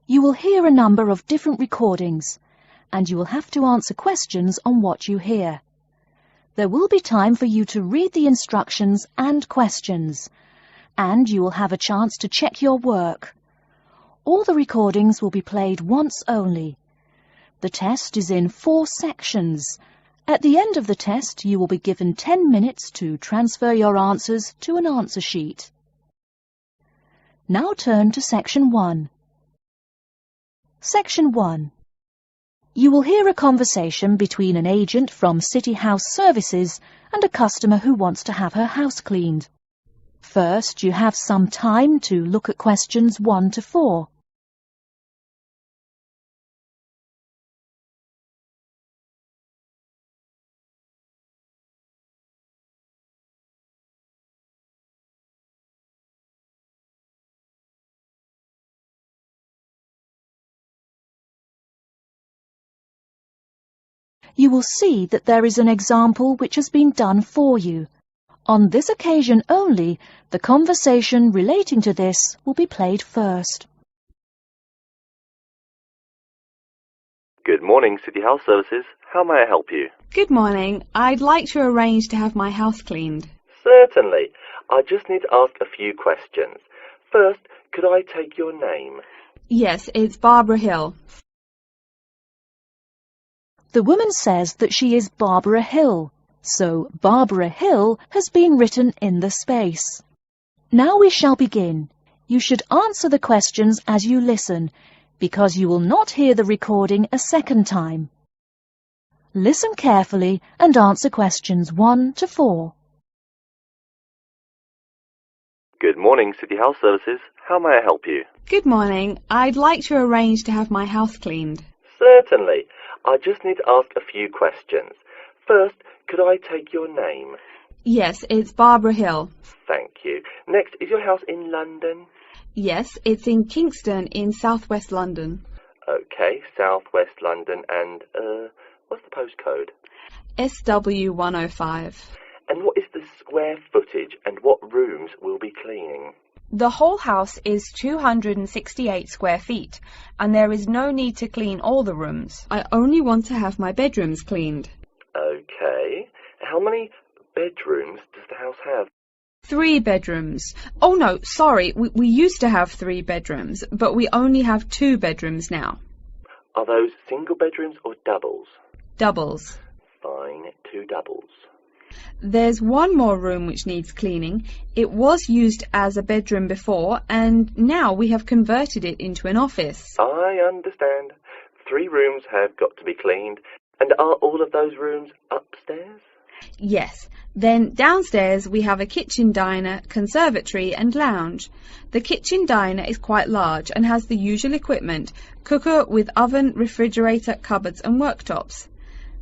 You will hear a number of different recordings, and you will have to answer questions on what you hear. There will be time for you to read the instructions and questions, and you will have a chance to check your work. All the recordings will be played once only. The test is in 4 sections. At the end of the test, you will be given 10 minutes to transfer your answers to an answer sheet. Now turn to Section 1. Section 1. You will hear a conversation between an agent from City House Services and a customer who wants to have her house cleaned. First, you have some time to look at questions 1 to 4. You will see that there is an example which has been done for you. On this occasion only, the conversation relating to this will be played first. Good morning, City House Services. How may I help you? Good morning. I'd like to arrange to have my house cleaned. Certainly. I just need to ask a few questions. First, could I take your name? Yes, it's Barbara Hill. The woman says that she is Barbara Hill, so Barbara Hill has been written in the space. Now we shall begin. You should answer the questions as you listen, because you will not hear the recording a second time. Listen carefully and answer questions 1 to 4. Good morning, City House Services. How may I help you? Good morning. I'd like to arrange to have my house cleaned. Certainly. I just need to ask a few questions. First, could I take your name? Yes, it's Barbara Hill. Thank you. Next, is your house in London? Yes, it's in Kingston in southwest London. Okay, southwest London, and, what's the postcode? SW105. And what is the square footage and what rooms will be cleaning? The whole house is 268 square feet, and there is no need to clean all the rooms. I only want to have my bedrooms cleaned. Okay. How many bedrooms does the house have? 3 bedrooms. Oh no, sorry, we used to have 3 bedrooms, but we only have 2 bedrooms now. Are those single bedrooms or doubles? Doubles. Fine, 2 doubles. There's one more room which needs cleaning. It was used as a bedroom before, and now we have converted it into an office. I understand. 3 rooms have got to be cleaned. And are all of those rooms upstairs? Yes. Then downstairs we have a kitchen diner, conservatory and lounge. The kitchen diner is quite large and has the usual equipment: cooker with oven, refrigerator, cupboards and worktops.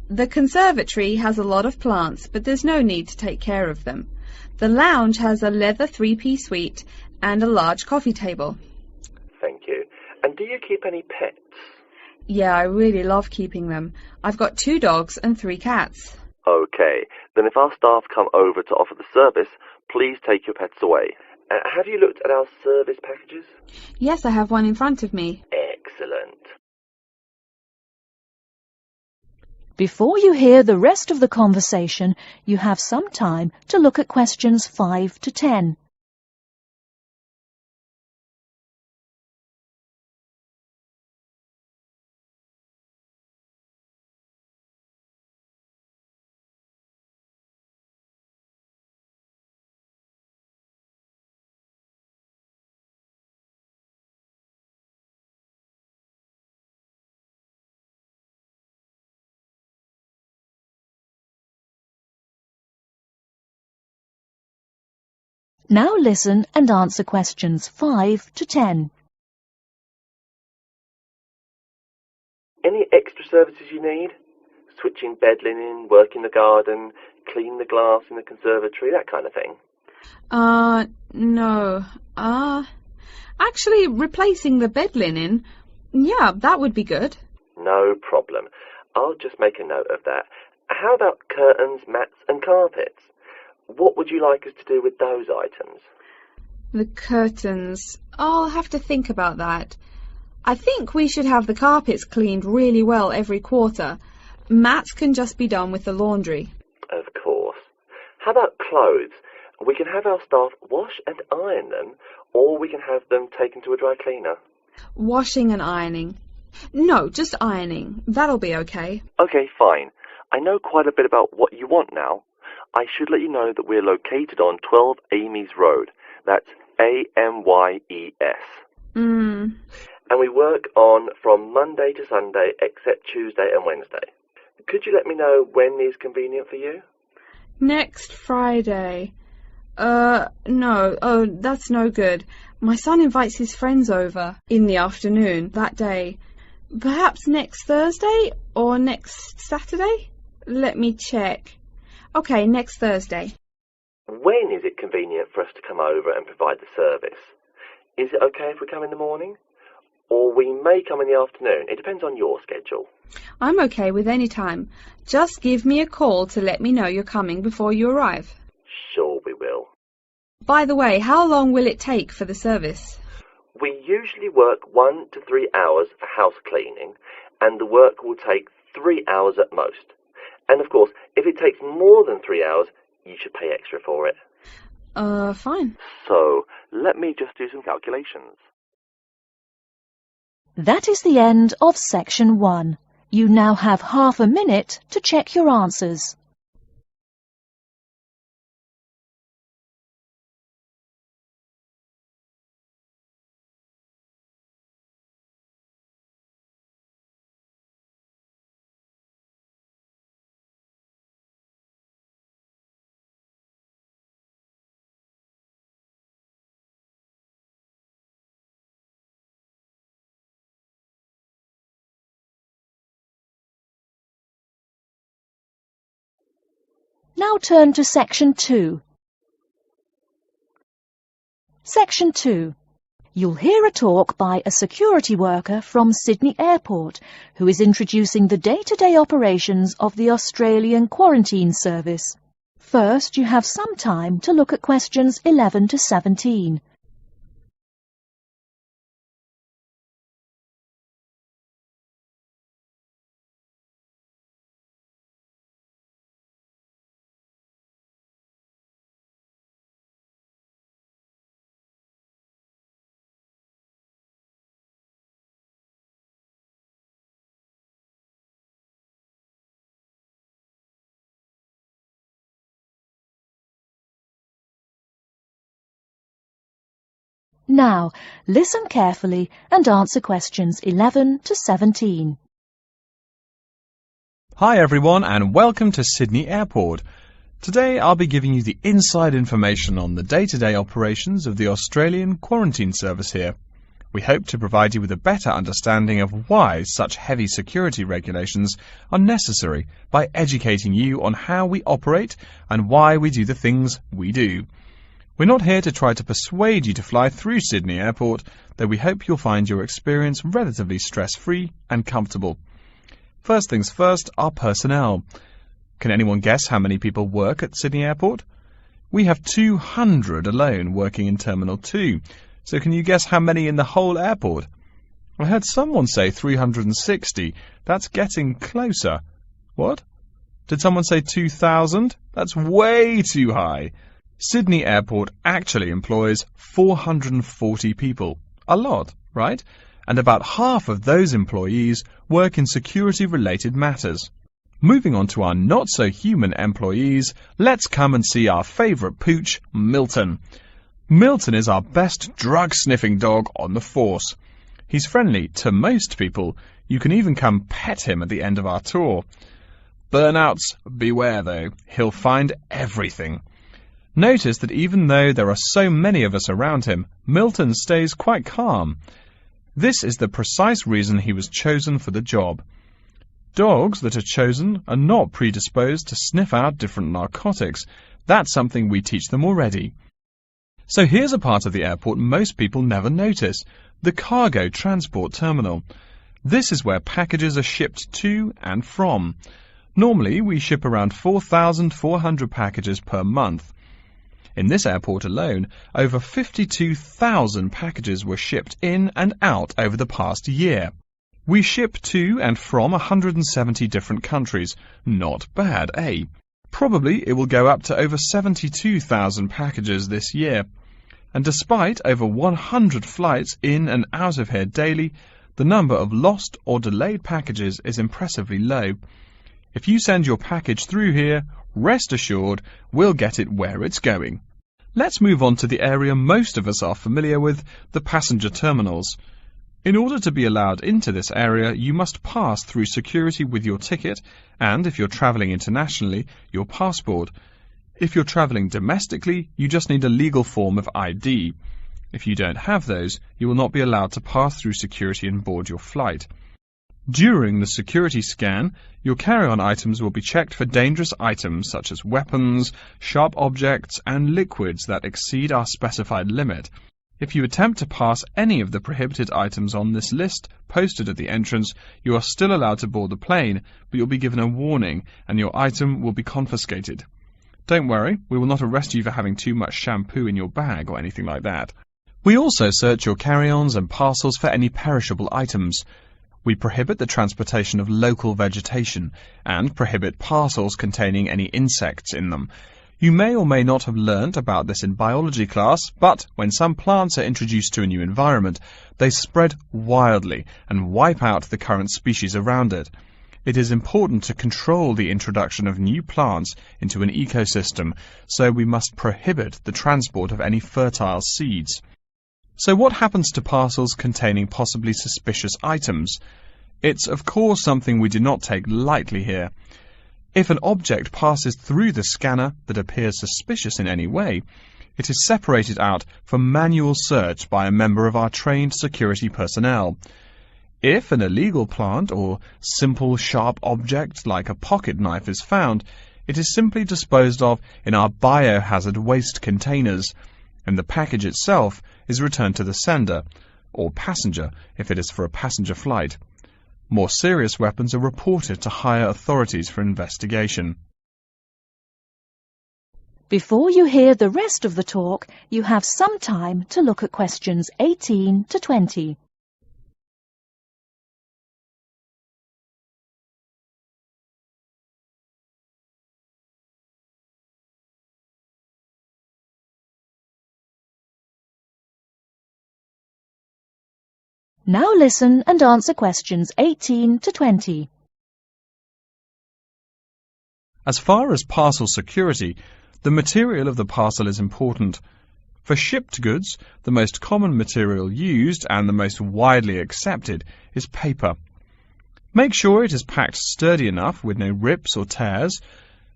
The conservatory has a lot of plants, but there's no need to take care of them. The lounge has a leather 3-piece suite and a large coffee table. Thank you. And do you keep any pets? Yeah, I really love keeping them. I've got 2 dogs and 3 cats. Okay, then if our staff come over to offer the service, please take your pets away. Have you looked at our service packages? Yes, I have one in front of me. Excellent. Before you hear the rest of the conversation, you have some time to look at questions 5 to 10. Now listen and answer questions 5 to 10. Any extra services you need? Switching bed linen, work in the garden, clean the glass in the conservatory, that kind of thing? No. Actually, replacing the bed linen, yeah, that would be good. No problem. I'll just make a note of that. How about curtains, mats and carpets? What would you like us to do with those items? The curtains. I'll have to think about that. I think we should have the carpets cleaned really well every quarter. Mats can just be done with the laundry. Of course. How about clothes? We can have our staff wash and iron them, or we can have them taken to a dry cleaner. Washing and ironing. No, just ironing. That'll be okay. Okay, fine. I know quite a bit about what you want now. I should let you know that we're located on 12 Amy's Road. That's A-M-Y-E-S. And we work on from Monday to Sunday except Tuesday and Wednesday. Could you let me know when is convenient for you? Next Friday. No. Oh, that's no good. My son invites his friends over in the afternoon that day. Perhaps next Thursday or next Saturday? Let me check. Okay, next Thursday. When is it convenient for us to come over and provide the service? Is it okay if we come in the morning? Or we may come in the afternoon. It depends on your schedule. I'm okay with any time. Just give me a call to let me know you're coming before you arrive. Sure we will. By the way, how long will it take for the service? We usually work 1 to 3 hours for house cleaning, and the work will take 3 hours at most. And of course, if it takes more than 3 hours, you should pay extra for it. Fine. So, let me just do some calculations. That is the end of section 1. You now have half a minute to check your answers. Now turn to section 2. Section 2. You'll hear a talk by a security worker from Sydney Airport who is introducing the day-to-day operations of the Australian Quarantine Service. First, you have some time to look at questions 11 to 17. Now, listen carefully and answer questions 11 to 17. Hi everyone and welcome to Sydney Airport. Today I'll be giving you the inside information on the day-to-day operations of the Australian Quarantine Service here. We hope to provide you with a better understanding of why such heavy security regulations are necessary by educating you on how we operate and why we do the things we do. We're not here to try to persuade you to fly through Sydney Airport, though we hope you'll find your experience relatively stress-free and comfortable. First things first, our personnel. Can anyone guess how many people work at Sydney Airport? We have 200 alone working in Terminal 2, so can you guess how many in the whole airport? I heard someone say 360. That's getting closer. What? Did someone say 2,000? That's way too high. Sydney Airport actually employs 440 people. A lot, right? And about half of those employees work in security-related matters. Moving on to our not-so-human employees, let's come and see our favourite pooch, Milton. Milton is our best drug-sniffing dog on the force. He's friendly to most people. You can even come pet him at the end of our tour. Burnouts, beware though. He'll find everything. Notice that even though there are so many of us around him, Milton stays quite calm. This is the precise reason he was chosen for the job. Dogs that are chosen are not predisposed to sniff out different narcotics. That's something we teach them already. So here's a part of the airport most people never notice, the cargo transport terminal. This is where packages are shipped to and from. Normally we ship around 4,400 packages per month. In this airport alone, over 52,000 packages were shipped in and out over the past year. We ship to and from 170 different countries. Not bad, eh? Probably it will go up to over 72,000 packages this year. And despite over 100 flights in and out of here daily, the number of lost or delayed packages is impressively low. If you send your package through here, rest assured we'll get it where it's going. Let's move on to the area most of us are familiar with, the passenger terminals. In order to be allowed into this area, you must pass through security with your ticket and, if you're travelling internationally, your passport. If you're travelling domestically, you just need a legal form of ID. If you don't have those, you will not be allowed to pass through security and board your flight. During the security scan, your carry-on items will be checked for dangerous items such as weapons, sharp objects, and liquids that exceed our specified limit. If you attempt to pass any of the prohibited items on this list posted at the entrance, you are still allowed to board the plane, but you'll be given a warning and your item will be confiscated. Don't worry, we will not arrest you for having too much shampoo in your bag or anything like that. We also search your carry-ons and parcels for any perishable items. We prohibit the transportation of local vegetation and prohibit parcels containing any insects in them. You may or may not have learnt about this in biology class, but when some plants are introduced to a new environment, they spread wildly and wipe out the current species around it. It is important to control the introduction of new plants into an ecosystem, so we must prohibit the transport of any fertile seeds. So what happens to parcels containing possibly suspicious items? It's of course something we do not take lightly here. If an object passes through the scanner that appears suspicious in any way, it is separated out for manual search by a member of our trained security personnel. If an illegal plant or simple sharp object like a pocket knife is found, it is simply disposed of in our biohazard waste containers, and the package itself is returned to the sender, or passenger if it is for a passenger flight. More serious weapons are reported to higher authorities for investigation. Before you hear the rest of the talk, you have some time to look at questions 18 to 20. Now listen and answer questions 18 to 20. As far as parcel security, the material of the parcel is important. For shipped goods, the most common material used and the most widely accepted is paper. Make sure it is packed sturdy enough with no rips or tears.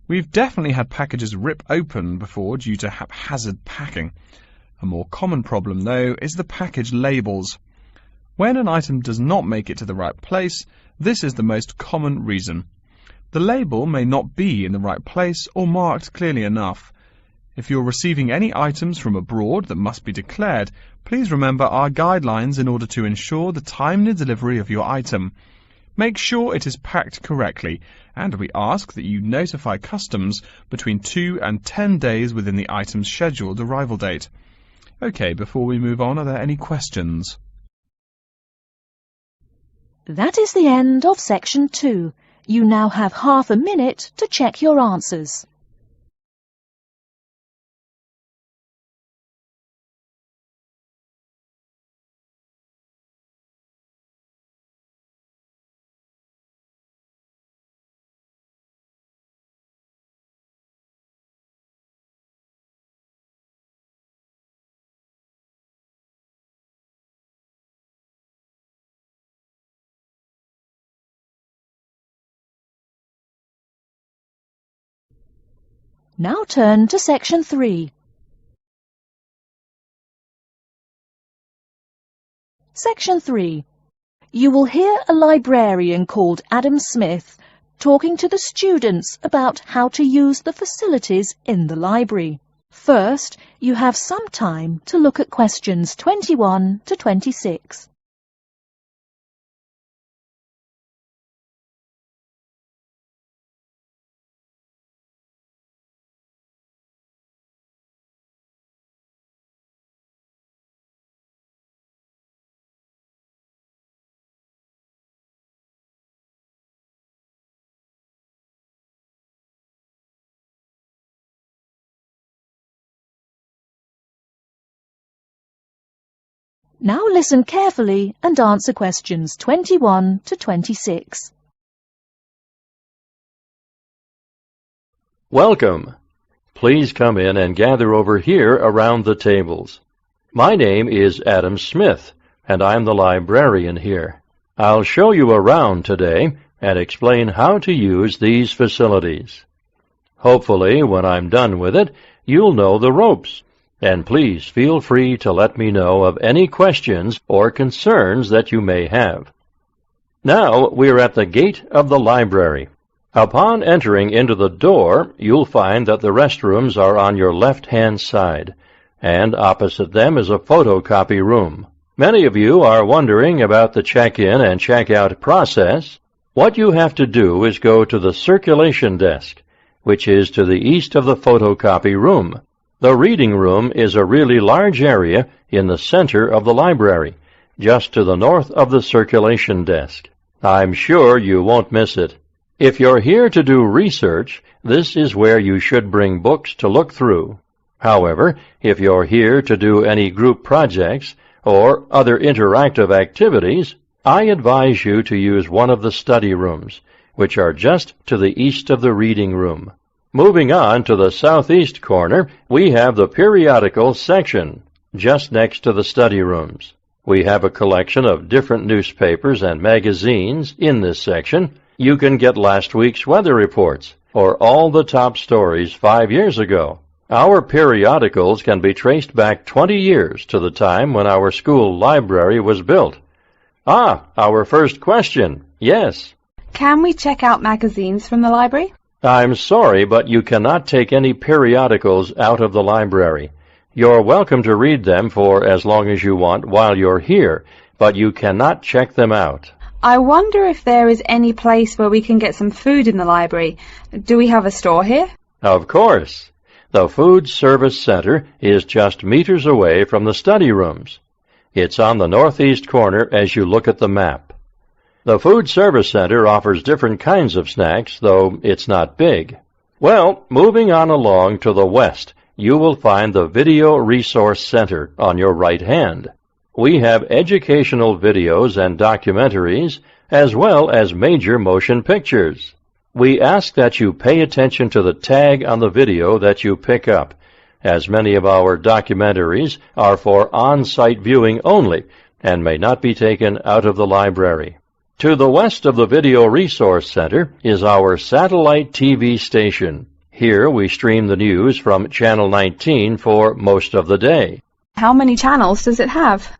We've definitely had packages rip open before due to haphazard packing. A more common problem, though, is the package labels. When an item does not make it to the right place, this is the most common reason. The label may not be in the right place or marked clearly enough. If you're receiving any items from abroad that must be declared, please remember our guidelines in order to ensure the timely delivery of your item. Make sure it is packed correctly, and we ask that you notify customs between 2 and 10 days within the item's scheduled arrival date. OK, before we move on, are there any questions? That is the end of section 2. You now have half a minute to check your answers. Now turn to section 3. Section 3. You will hear a librarian called Adam Smith talking to the students about how to use the facilities in the library. First, you have some time to look at questions 21 to 26. Now listen carefully and answer questions 21 to 26. Welcome. Please come in and gather over here around the tables. My name is Adam Smith, and I'm the librarian here. I'll show you around today and explain how to use these facilities. Hopefully, when I'm done with it, you'll know the ropes. And please feel free to let me know of any questions or concerns that you may have. Now we're at the gate of the library. Upon entering into the door, you'll find that the restrooms are on your left-hand side, and opposite them is a photocopy room. Many of you are wondering about the check-in and check-out process. What you have to do is go to the circulation desk, which is to the east of the photocopy room. The reading room is a really large area in the center of the library, just to the north of the circulation desk. I'm sure you won't miss it. If you're here to do research, this is where you should bring books to look through. However, if you're here to do any group projects or other interactive activities, I advise you to use one of the study rooms, which are just to the east of the reading room. Moving on to the southeast corner, we have the periodicals section, just next to the study rooms. We have a collection of different newspapers and magazines in this section. You can get last week's weather reports, or all the top stories 5 years ago. Our periodicals can be traced back 20 years to the time when our school library was built. Our first question. Yes. Can we check out magazines from the library? I'm sorry, but you cannot take any periodicals out of the library. You're welcome to read them for as long as you want while you're here, but you cannot check them out. I wonder if there is any place where we can get some food in the library. Do we have a store here? Of course. The Food Service Center is just meters away from the study rooms. It's on the northeast corner as you look at the map. The Food Service Center offers different kinds of snacks, though it's not big. Well, moving on along to the west, you will find the Video Resource Center on your right hand. We have educational videos and documentaries, as well as major motion pictures. We ask that you pay attention to the tag on the video that you pick up, as many of our documentaries are for on-site viewing only and may not be taken out of the library. To the west of the Video Resource Center is our satellite TV station. Here we stream the news from Channel 19 for most of the day. How many channels does it have?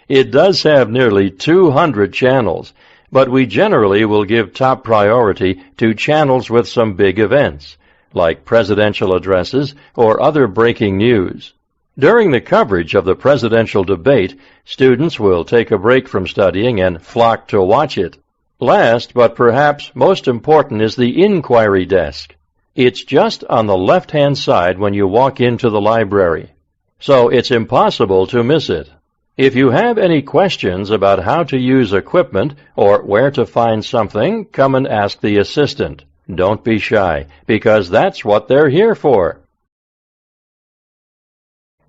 It does have nearly 200 channels, but we generally will give top priority to channels with some big events, like presidential addresses or other breaking news. During the coverage of the presidential debate, students will take a break from studying and flock to watch it. Last, but perhaps most important, is the inquiry desk. It's just on the left-hand side when you walk into the library, so it's impossible to miss it. If you have any questions about how to use equipment or where to find something, come and ask the assistant. Don't be shy, because that's what they're here for.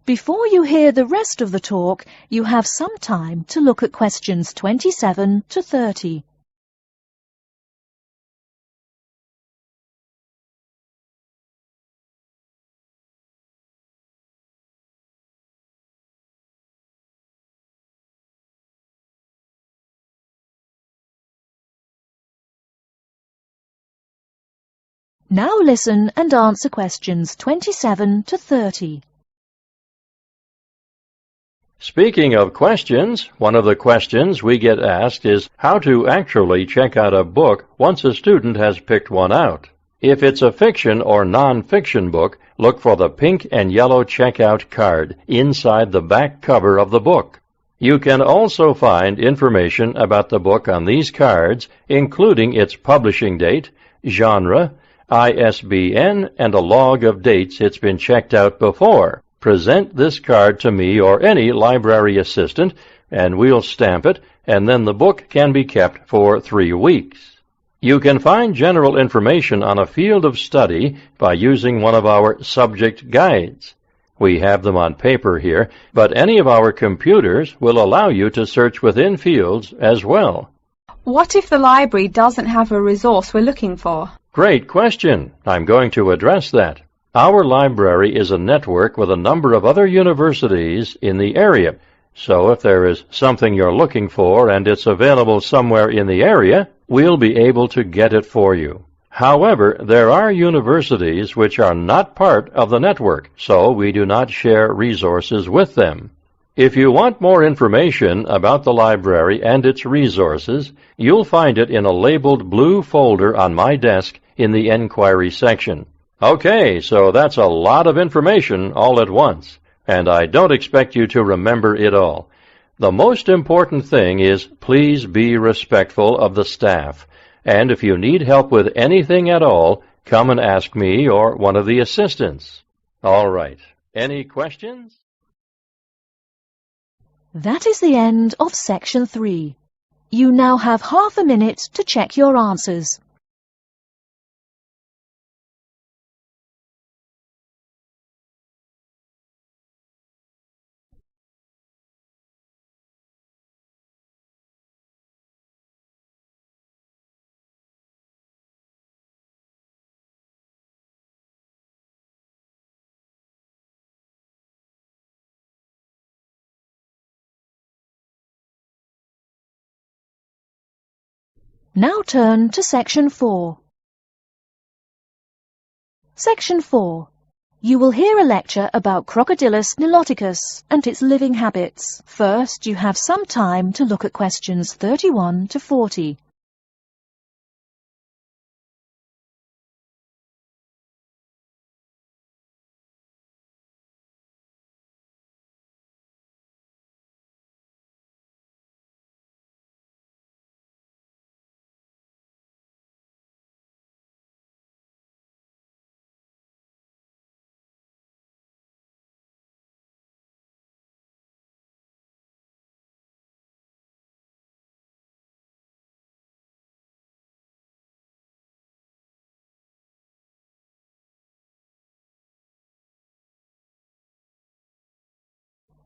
Before you hear the rest of the talk, you have some time to look at questions 27 to 30. Now listen and answer questions 27 to 30. Speaking of questions, one of the questions we get asked is how to actually check out a book once a student has picked one out. If it's a fiction or non-fiction book, look for the pink and yellow checkout card inside the back cover of the book. You can also find information about the book on these cards, including its publishing date, genre, ISBN, and a log of dates it's been checked out before. Present this card to me or any library assistant, and we'll stamp it, and then the book can be kept for 3 weeks. You can find general information on a field of study by using one of our subject guides. We have them on paper here, but any of our computers will allow you to search within fields as well. What if the library doesn't have a resource we're looking for? Great question. I'm going to address that. Our library is a network with a number of other universities in the area. So if there is something you're looking for and it's available somewhere in the area, we'll be able to get it for you. However, there are universities which are not part of the network, so we do not share resources with them. If you want more information about the library and its resources, you'll find it in a labeled blue folder on my desk in the Enquiry section. Okay, so that's a lot of information all at once, and I don't expect you to remember it all. The most important thing is please be respectful of the staff, and if you need help with anything at all, come and ask me or one of the assistants. All right, any questions? That is the end of Section 3. You now have half a minute to check your answers. Now turn to Section 4. Section 4. You will hear a lecture about Crocodylus niloticus and its living habits. First, you have some time to look at questions 31 to 40.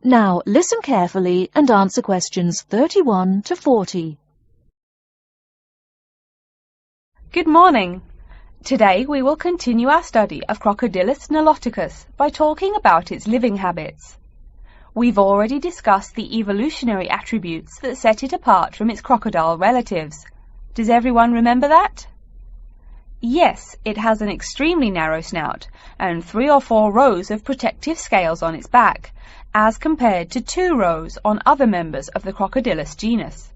Now listen carefully and answer questions 31 to 40. Good morning. Today we will continue our study of Crocodylus niloticus by talking about its living habits. We've already discussed the evolutionary attributes that set it apart from its crocodile relatives. Does everyone remember that? Yes, it has an extremely narrow snout and 3 or 4 rows of protective scales on its back, as compared to 2 rows on other members of the Crocodylus genus.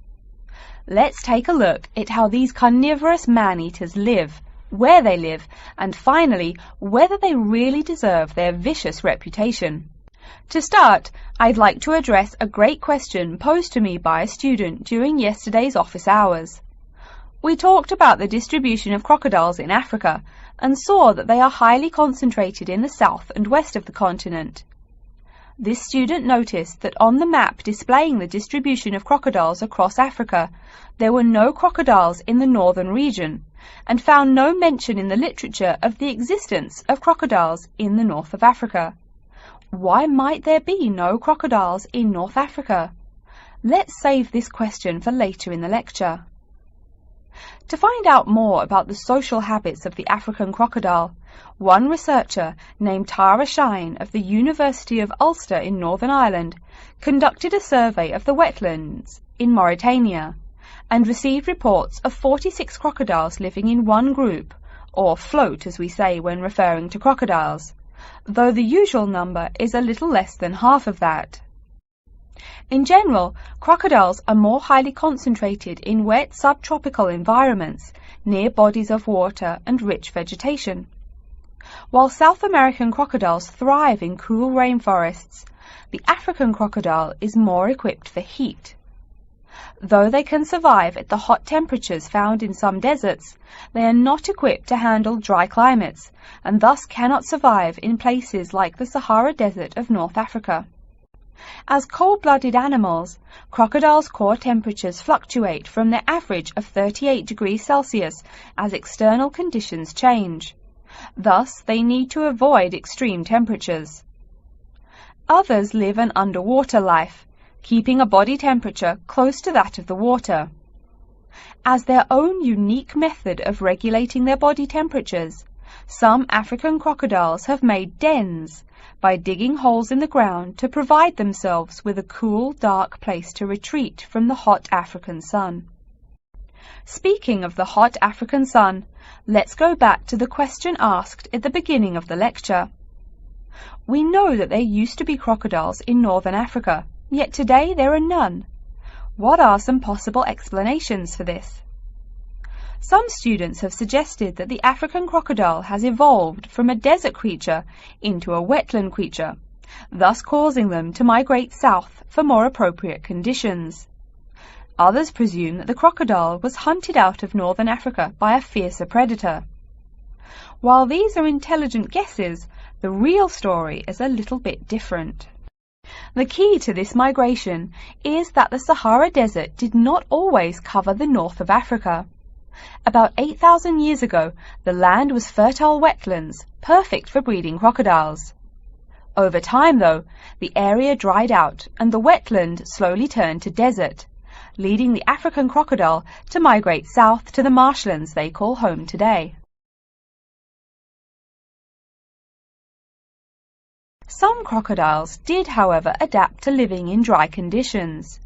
Let's take a look at how these carnivorous man-eaters live, where they live, and finally, whether they really deserve their vicious reputation. To start, I'd like to address a great question posed to me by a student during yesterday's office hours. We talked about the distribution of crocodiles in Africa and saw that they are highly concentrated in the south and west of the continent. This student noticed that on the map displaying the distribution of crocodiles across Africa, there were no crocodiles in the northern region, and found no mention in the literature of the existence of crocodiles in the north of Africa. Why might there be no crocodiles in North Africa? Let's save this question for later in the lecture. To find out more about the social habits of the African crocodile, one researcher named Tara Shine of the University of Ulster in Northern Ireland conducted a survey of the wetlands in Mauritania and received reports of 46 crocodiles living in one group, or float as we say when referring to crocodiles, though the usual number is a little less than half of that. In general, crocodiles are more highly concentrated in wet subtropical environments, near bodies of water and rich vegetation. While South American crocodiles thrive in cool rainforests, the African crocodile is more equipped for heat. Though they can survive at the hot temperatures found in some deserts, they are not equipped to handle dry climates, and thus cannot survive in places like the Sahara Desert of North Africa. As cold-blooded animals, crocodiles' core temperatures fluctuate from their average of 38 degrees Celsius as external conditions change. Thus, they need to avoid extreme temperatures. Others live an underwater life, keeping a body temperature close to that of the water. As their own unique method of regulating their body temperatures, some African crocodiles have made dens by digging holes in the ground to provide themselves with a cool, dark place to retreat from the hot African sun. Speaking of the hot African sun, let's go back to the question asked at the beginning of the lecture. We know that there used to be crocodiles in northern Africa, yet today there are none. What are some possible explanations for this? Some students have suggested that the African crocodile has evolved from a desert creature into a wetland creature, thus causing them to migrate south for more appropriate conditions. Others presume that the crocodile was hunted out of northern Africa by a fiercer predator. While these are intelligent guesses, the real story is a little bit different. The key to this migration is that the Sahara Desert did not always cover the north of Africa. About 8,000 years ago, the land was fertile wetlands, perfect for breeding crocodiles. Over time, though, the area dried out and the wetland slowly turned to desert, leading the African crocodile to migrate south to the marshlands they call home today. Some crocodiles did, however, adapt to living in dry conditions.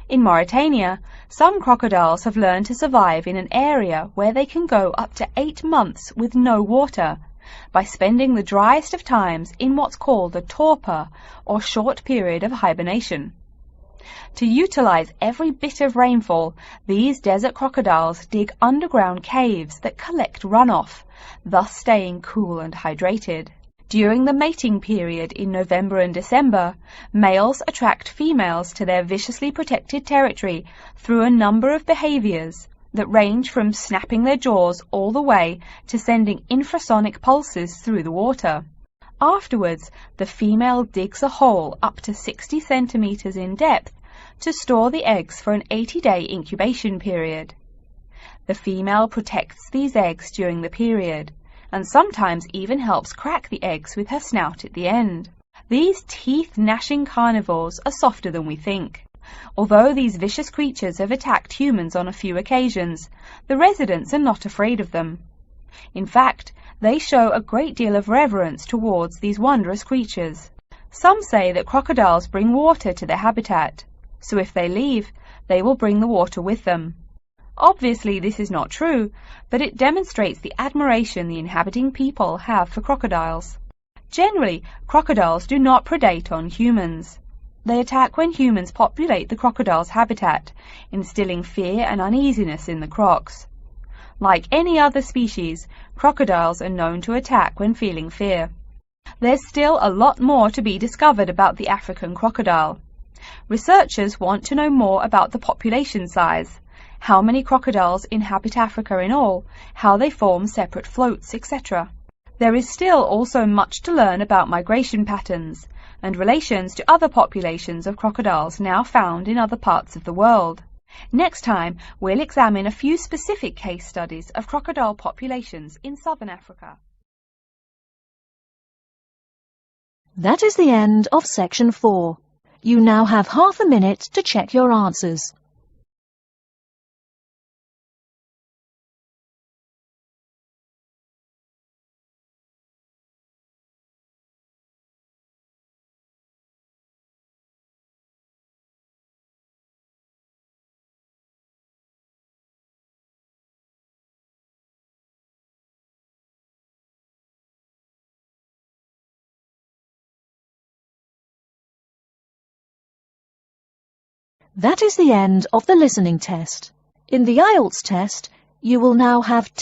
In Mauritania, some crocodiles have learned to survive in an area where they can go up to 8 months with no water, by spending the driest of times in what's called a torpor, or short period of hibernation. To utilize every bit of rainfall, these desert crocodiles dig underground caves that collect runoff, thus staying cool and hydrated. During the mating period in November and December, males attract females to their viciously protected territory through a number of behaviors that range from snapping their jaws all the way to sending infrasonic pulses through the water. Afterwards, the female digs a hole up to 60 centimeters in depth to store the eggs for an 80-day incubation period. The female protects these eggs during the period, and sometimes even helps crack the eggs with her snout at the end. These teeth-gnashing carnivores are softer than we think. Although these vicious creatures have attacked humans on a few occasions, the residents are not afraid of them. In fact, they show a great deal of reverence towards these wondrous creatures. Some say that crocodiles bring water to their habitat, so if they leave, they will bring the water with them. Obviously, this is not true, but it demonstrates the admiration the inhabiting people have for crocodiles. Generally, crocodiles do not predate on humans. They attack when humans populate the crocodile's habitat, instilling fear and uneasiness in the crocs. Like any other species, crocodiles are known to attack when feeling fear. There's still a lot more to be discovered about the African crocodile. Researchers want to know more about the population size, how many crocodiles inhabit Africa in all, how they form separate floats, etc. There is still also much to learn about migration patterns and relations to other populations of crocodiles now found in other parts of the world. Next time, we'll examine a few specific case studies of crocodile populations in southern Africa. That is the end of section 4. You now have half a minute to check your answers. That is the end of the listening test. In the IELTS test, you will now have 10